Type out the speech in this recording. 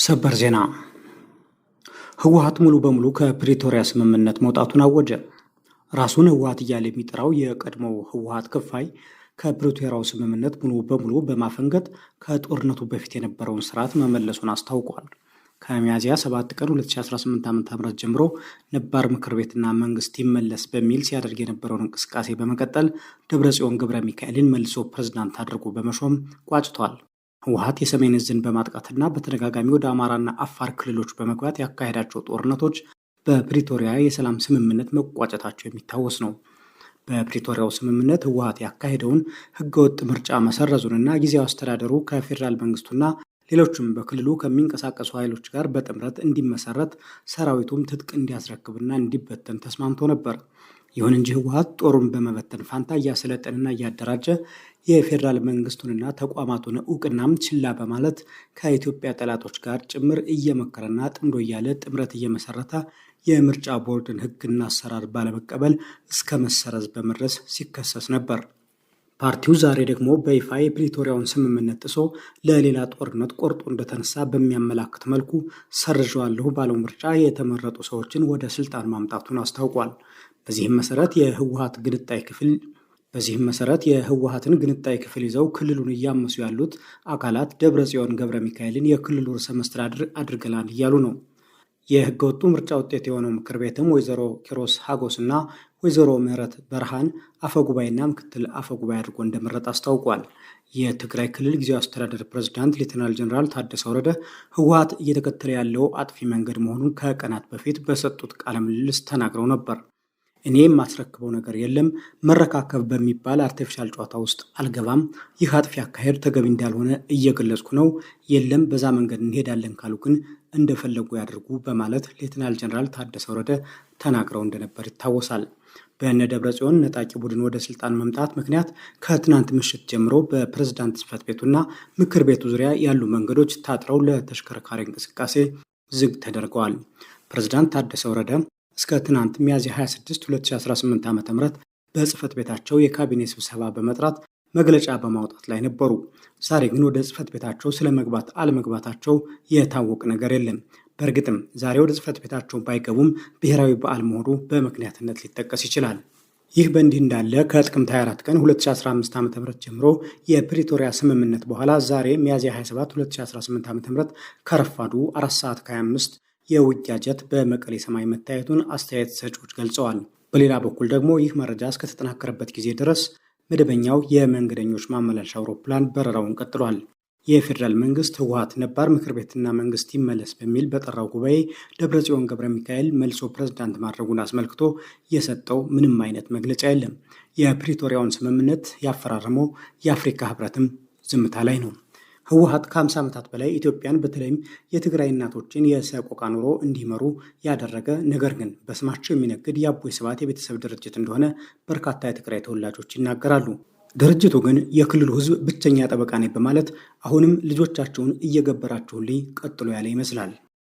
ሰበር ዜና ህወሓት ሙሉ በሙሉ ከፕሪቶሪያ ስምምነት መውጣቱን አወጀ። ራሱን ህወሓት እያለ የሚጠራው የቀድሞው ህወሓት ክፋይ ከፕሪቶሪያው ስምምነት ሙሉ በሙሉ በማፈንገጥ ከጦርነቱ በፊት የነበረውን ስርዓት መመለሱን አስታውቋል። ከሚያዝያ 7 ቀን 2018 ዓ.ም ጀምሮ ነባር ምክር ቤትና መንግስት ይመለስ በሚል ሲያደርግ የነበረውን እንቅስቃሴ በመቀጠል ደብረጽዮን ገብረ ሚካኤልን መልሶ ፕሬዝዳንት አድርጎ በመሾም ቋጭቷል። ህወሓት የሰሜን ዕዝን በማጥቃትና በተደጋጋሚ ወደ አማራና አፋር ክልሎች በመግባት ያካሄዳቸው ጦርነቶች በፕሪቶሪያ የሰላም ስምምነት መቋጨታቸው የሚታወስ ነው። በፕሪቶሪያው ስምምነት ህወሓት ያካሄደውን ህገወጥ ምርጫ መሰረዙንና ጊዜያዊ አስተዳደሩ ከፌዴራል መንግስቱና ሌሎችም በክልሉ ከሚንቀሳቀሱ ኃይሎች ጋር በጥምረት እንዲመሰረት፣ ሰራዊቱም ትጥቅ እንዲያስረክብና እንዲበተን ተስማምቶ ነበር። ይሁን እንጂ ህወሓት ጦሩን በመበተን ፋንታ እያሰለጠንና እያደራጀ የፌዴራል መንግስቱንና ተቋማቱን እውቅናም ችላ በማለት ከኢትዮጵያ ጠላቶች ጋር ጭምር እየመከረና ጥምዶ እያለ ጥምረት እየመሰረተ የምርጫ ቦርድን ህግና አሰራር ባለመቀበል እስከ መሰረዝ በመድረስ ሲከሰስ ነበር። ፓርቲው ዛሬ ደግሞ በይፋ የፕሪቶሪያውን ስምምነት ጥሶ ለሌላ ጦርነት ቆርጦ እንደተነሳ በሚያመላክት መልኩ ሰርዣዋለሁ ባለው ምርጫ የተመረጡ ሰዎችን ወደ ስልጣን ማምጣቱን አስታውቋል። በዚህም መሰረት የህወሓትን ግንጣይ ክፍል ይዘው ክልሉን እያመሱ ያሉት አካላት ደብረጽዮን ገብረ ሚካኤልን የክልሉ ርዕሰ መስተዳድር አድርገናል እያሉ ነው። የህገወጡ ምርጫ ውጤት የሆነው ምክር ቤትም ወይዘሮ ኪሮስ ሀጎስና ወይዘሮ ምህረት በርሃን አፈጉባኤና ምክትል አፈጉባኤ አድርጎ እንደመረጥ አስታውቋል። የትግራይ ክልል ጊዜያዊ አስተዳደር ፕሬዝዳንት ሌተናል ጀነራል ታደሰ ወረደ ህወሓት እየተከተለ ያለው አጥፊ መንገድ መሆኑን ከቀናት በፊት በሰጡት ቃለ ምልልስ ተናግረው ነበር። እኔ የማስረክበው ነገር የለም፣ መረካከብ በሚባል አርቲፊሻል ጨዋታ ውስጥ አልገባም። ይህ አጥፊ አካሄድ ተገቢ እንዳልሆነ እየገለጽኩ ነው። የለም በዛ መንገድ እንሄዳለን ካሉ ግን እንደፈለጉ ያድርጉ በማለት ሌተናል ጀነራል ታደሰ ወረደ ተናግረው እንደነበር ይታወሳል። በእነ ደብረጽዮን ነጣቂ ቡድን ወደ ስልጣን መምጣት ምክንያት ከትናንት ምሽት ጀምሮ በፕሬዝዳንት ጽሕፈት ቤቱና ምክር ቤቱ ዙሪያ ያሉ መንገዶች ታጥረው ለተሽከርካሪ እንቅስቃሴ ዝግ ተደርገዋል። ፕሬዝዳንት ታደሰ ወረደ እስከ ትናንት ሚያዝያ 26 2018 ዓ.ም በጽሕፈት ቤታቸው የካቢኔ ስብሰባ በመጥራት መግለጫ በማውጣት ላይ ነበሩ። ዛሬ ግን ወደ ጽሕፈት ቤታቸው ስለ መግባት አለመግባታቸው የታወቀ ነገር የለም። በእርግጥም ዛሬ ወደ ጽሕፈት ቤታቸው ባይገቡም ብሔራዊ በዓል መሆኑ በምክንያትነት ሊጠቀስ ይችላል። ይህ በእንዲህ እንዳለ ከጥቅምት 24 ቀን 2015 ዓ.ም ጀምሮ የፕሪቶሪያ ስምምነት በኋላ ዛሬ ሚያዝያ 27 2018 ዓ.ም ከረፋዱ 4 ሰዓት ከ25 የውጊያ ጀት በመቀሌ ሰማይ መታየቱን አስተያየት ሰጪዎች ገልጸዋል። በሌላ በኩል ደግሞ ይህ መረጃ እስከተጠናከረበት ጊዜ ድረስ መደበኛው የመንገደኞች ማመላለሻ አውሮፕላን በረራውን ቀጥሏል። የፌዴራል መንግስት ህወሓት ነባር ምክር ቤትና መንግስት ይመለስ በሚል በጠራው ጉባኤ ደብረጽዮን ገብረ ሚካኤል መልሶ ፕሬዝዳንት ማድረጉን አስመልክቶ የሰጠው ምንም አይነት መግለጫ የለም። የፕሪቶሪያውን ስምምነት ያፈራረመው የአፍሪካ ህብረትም ዝምታ ላይ ነው። ህወሓት ከ50 ዓመታት በላይ ኢትዮጵያን በተለይም የትግራይ እናቶችን የሰቆቃ ኑሮ እንዲመሩ ያደረገ ነገር ግን በስማቸው የሚነግድ የአቦይ ስብሃት የቤተሰብ ድርጅት እንደሆነ በርካታ የትግራይ ተወላጆች ይናገራሉ። ድርጅቱ ግን የክልሉ ህዝብ ብቸኛ ጠበቃ ነኝ በማለት አሁንም ልጆቻቸውን እየገበራችሁልኝ ቀጥሎ ያለ ይመስላል።